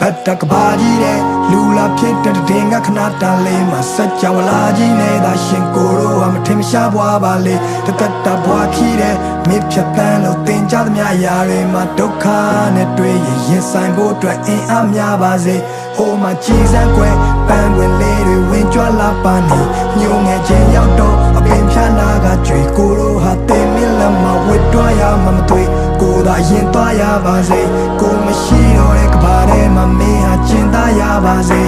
Hatta kabadi de lula pita de denga kanata le masacha walaji ne da shinkoro am tim shabwa bale tata bwa ki de mi phatan lo tin cha the mya ya re ma dukha ne twe yin sai bo twat in a mya ba se ho ma chi san kwe pan win le de win chwa la pa ni nyo nge chin yauk do a pin phya na ga chwe ko ro ha te min la ma wit twa ya ma ma twe ko da yin twa ya ba se ko ma shi do de ka ba de ma me ha chin da ya ba se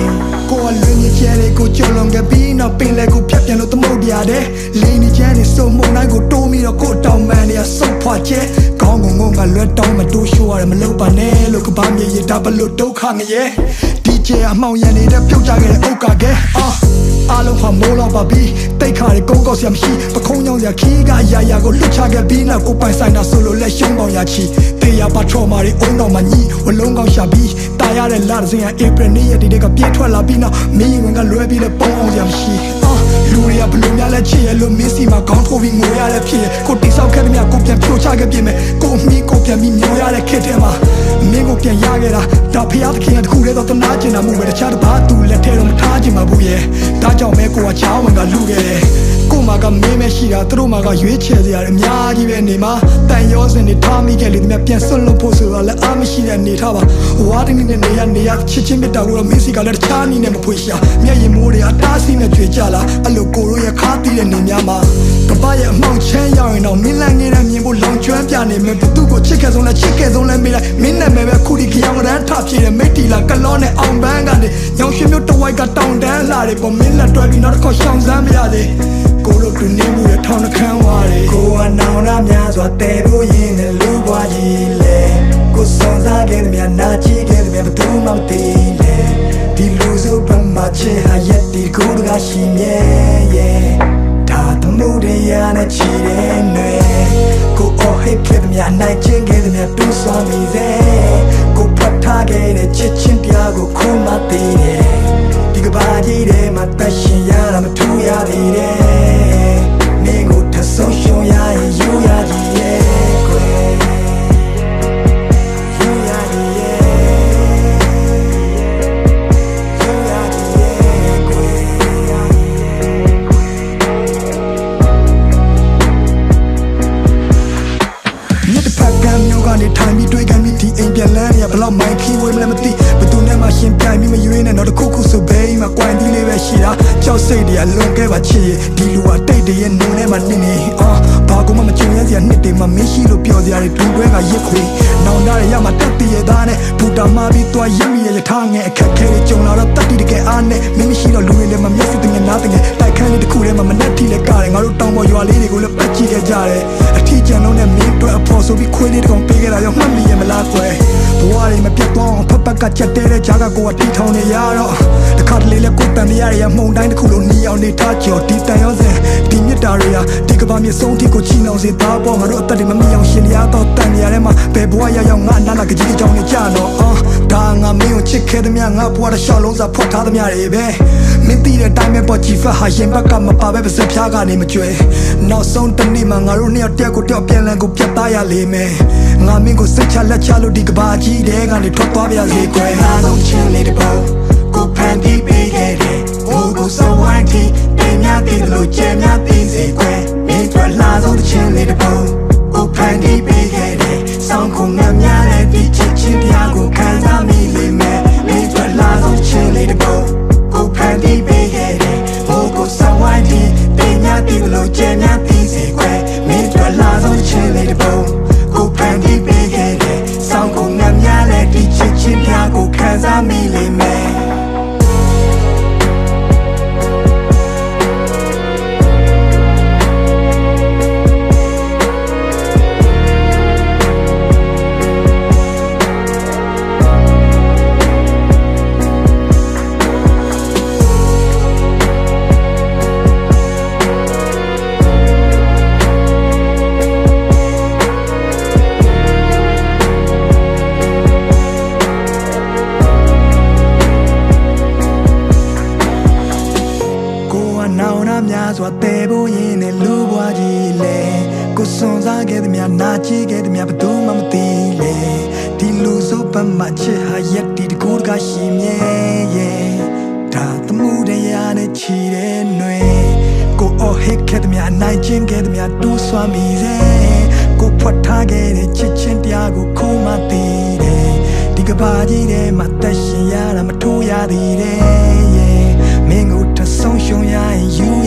ko a lu ni che le ko cholong ga bi na pin le ko phat pyan lo tmou dia de le ni che ni so mong nai ko to mi do ko taung man ni a so phwa che kaung ngong ngong ga lwet taung ma to show ya ma lo pa ne lo ka ba mi ye da ba lo dukha nge ye DJ အမောင်ရန်နေတဲ့ပြုတ်ကြခဲ့တဲ့အုတ်ကကဲအားလုံးဟာမိုးလောက်ပါပြီတိတ်ခါတွေကုန်းကောက်စရာမရှိပခုံးကြောင်စရာခီးကရာရာကိုလွတ်ချခဲ့ပြီးနောက်ကိုပိုင်ဆိုင်တာဆိုလို့လက်ရှုံးပေါင်ရချီတေးရပါထော်မာတွေအုံတော်မှာညီဝလုံးကောက်ရှာပြီးတာရတဲ့လာစင်ဟာဧပြီနေ့ရက်ဒီကပြေးထွက်လာပြီးနောက်မင်းဝင်ကလွဲပြီးတဲ့ပုံအောင်စရာမရှိလူတွေကဘလို့များလဲချစ်ရလို့မင်းစီမှာခေါင်းထိုးပြီးငိုရတဲ့ဖြစ်ကိုတိဆောက်ခဲ့တဲ့မြကိုပြန်ဖြိုချခဲ့ပြင်မဲ့ကိုမီကိုပြန်ပြီးမျောရတဲ့ခစ်ထဲမှာမင်းကိုပြန်ရခဲ့တာဒါဖျားသခင်ကတခုတည်းတော့တနာကျင်တာမှုပဲတခြားတစ်ပါးသူလက်ထဲတော့မထားချင်ပါဘူးရဲ့ဒါကြောင့်မဲကိုကချောင်းဝင်ကလူခဲ့တယ်ကိုမကမင်းမရှိတာသူတို့မကရွေးချယ်စရာအများကြီးပဲနေမှာတန်ရောစင်တွေထားမိခဲ့လေဒီမြပြန်ဆွတ်လို့ဖို့ဆိုတော့လည်းအားမရှိတဲ့နေထားပါဝါဒင်းနဲ့နေရချစ်ချင်းမြတ်တာကိုတော့မင်းစီကလည်းတခြားနည်းနဲ့မဖွေရှာမျက်ရည်မိုးတွေအတားစီနဲ့ကြွေကြလာအဲ့လိုကိုရိုးရခါတီးတဲ့နေများမှာကပရဲ့အမောင်ချမ်းရောက်ရင်တော့မင်းလန်းငယ်တဲ့မြင်ဖို့လောင်ကျွမ်းပြနေမယ်ဘသူ့ကိုချစ်ခဲ့ဆုံးလဲချစ်ခဲ့ဆုံးလဲမေးလိုက်မင်းနဲ့ပဲခုဒီကြောင်ရန်ထပြေတဲ့မိတ်တီလာကလောနဲ့အောင်ပန်းကနေညောင်ရွှေမျိုးတဝိုက်ကတောင်တန်းလာတယ်ပေါ်မင်းလက်တွဲပြီးနောက်တစ်ခေါက်ရှောင်စမ်းမရသေးကိုလိုတူနေမှုရထောင်းနှခမ်းဝါတွေကိုကနောင်နာများစွာတဲဖို့ရင်းနဲ့လူပွားကြီးလေကိုစွန်စားခဲ့တဲ့များနာကြည့်ခဲ့တဲ့များဘသူမှမသိလေဒီလူစုပမာချေဟာရက်ဒီကိုကရှိမြဲရဲ့ဒါတမှုတရားနဲ့ချီတဲ့နွေကိုအော်ဟစ်ခဲ့တဲ့များနိုင်ချင်းခဲ့တဲ့များတူးဆွမ်းမိစေကိုဖတ်ထားခဲ့တဲ့ချစ်ချင်းပြားကိုခုမသိတယ်ဒီကဘာကြီးထဲမှာတရှင်ရတာမထူရသေးတယ်မင်းကိုထဆုံးရှုံးရရင်ယူရကြီးရဲ့ကွယ်ယူရကြီးရဲ့ယူရကြီးရဲ့ကွယ်မြတ်ဖက်ကံမျိုးကနေထိုင်ပြီးတွေ့ခံပြီးဒီအိမ်ပြန်လန်းရဘလောက်မိုင်းခီဝေးမလဲမသိဘသူနဲ့မှရှင်ပြိုင်ပြီးမရွေးနဲ့တော့တခုခုဆိုဘေးမှာကွိုင်တီးလေးပဲရှိတာကြောက်စိတ်တွေကလွန်ခဲ့ပါချစ်ဒီလူကတိတ်တရဲ့နုံထဲမှာနင်းနေဘာကူမှမကြုံရစရာနှစ်တွေမှမင်းရှိလို့ပြောစရာတွေဒူတွဲကရစ်ခွေနောင်တရရမှာတက်တရဲ့သားနဲ့ဘူတာမပြီးသွားရမ်းမိရဲ့ထားငယ်အခက်ခဲတွေကြုံလာတော့တက်တီတကယ်အားနဲ့မင်းမရှိတော့လူတွေလည်းမမျက်စိတငယ်နားတငယ်တိုက်ခန်းလေးတစ်ခုထဲမှာမနဲ့ထီလဲကားတယ်ငါတို့တောင်ပေါ်ရွာလေးတွေကိုလည်းပတ်ကြည့်ခဲ့ကြတယ်အထီးကျန်လုံးနဲ့မင်းတို့အဖို့ဆိုပြီးခွေးလေးတစ်ကောင်ပေးခဲ့တာရောမှတ်မိရဲ့မလားကွယ်ဘဝတွေမပြတ်သွားအောင်ဖက်ဖက်ကချက်တဲတဲ့ဂျာကကိုကတီထောင်နေရတော့တခါတလေလဲကိုတန်မရရမှုန်တိုင်းတစ်ခုလုံးနီအောင်နေထားကြော်ဒီတန်ရောစင်ဒီမြစ်တာတွေဟာဒီကဘာမြေဆုံးထိကိုချီနှောင်စေသားပေါ်ငါတို့အသက်တွေမမြင်အောင်ရှင်ရတော့တန်နေရတဲ့မှာဘယ်ဘဝရောက်ငါနာနာကကြီးကြောင်နေကြတော့ဒါငါမင်းကိုချစ်ခဲ့တဲ့မြငါဘဝတစ်လျှောက်လုံးစာဖွက်ထားတဲ့မြတွေပဲမင်းသိတဲ့တိုင်းပဲပေါ်ကြည့်ဖတ်ဟာရင်ဘက်ကမပါပဲပါစဖျားကနေမကျွဲနောက်ဆုံးတနေ့မှာငါတို့နှစ်ယောက်တယောက်ကိုတယောက်ပြန်လည်ကိုပြတ်သားရလိမ့်မယ်ငါမင်းကိုစိတ်ချလက်ချလို့ဒီကဘာကြီးတဲ့ကနေထွက်သွားပြစေကွယ်အားလုံးချင်းလေးတစ်ပုံကိုဖန်တီးပေးခဲ့တယ်ဟိုကိုစဝိုင်းတီတင်များတည်လို့ကျဲများတည်စေကွယ်မင်းတို့လာဆုံးတစ်ချင်းလေးတစ်ပုံကိုဖန်တီးပေးခဲ့တယ်ဆောင်းခုံများများတဲ့ဒီချစ်ချင်းပြားကိုခံစားမိလိမ့်မယ်မင်းတို့လာဆုံးတစ်ချင်းလေးတစ်ပုံကိုဖန်တီးပေးခဲ့တယ်ဟိုကိုစဝိုင်းတီတင်များတည်လို့ကျဲများတည်စေကွယ်မင်းတို့လာဆုံးတစ်ချင်းလေးတစ်ပုံကိုဖန်တီးပေးခဲ့တယ်ဆောင်းခုံများများတဲ့ဒီချစ်ချင်းပြားကိုခံစားမိလိမ့်မယ်များစွာတဲဖို့ရင်နဲ့လူဘွားကြီးလေကိုစွန်စားခဲ့တဲ့များနာကြည့်ခဲ့တဲ့များဘယ်သူမှမသိလေဒီလူစု ပတ်မှချစ်ဟာရက်တီတကူတကရှိမြဲရဲ့ဒါသမှုတရားနဲ့ချီတဲ့ຫນွေကိုအော်ဟစ်ခဲ့တဲ့မြအနိုင်ချင်းခဲ့တဲ့မြတူးဆွမ်းမိစေကိုဖွက်ထားခဲ့တဲ့ချစ်ချင်းတရားကိုခုမှသိတယ်ဒီကဘာကြီးထဲမှာတက်ရှင်ရတာမထိုးရသေးတယ်မင်းကိုထဆုံးရှုံးရရင်ယူ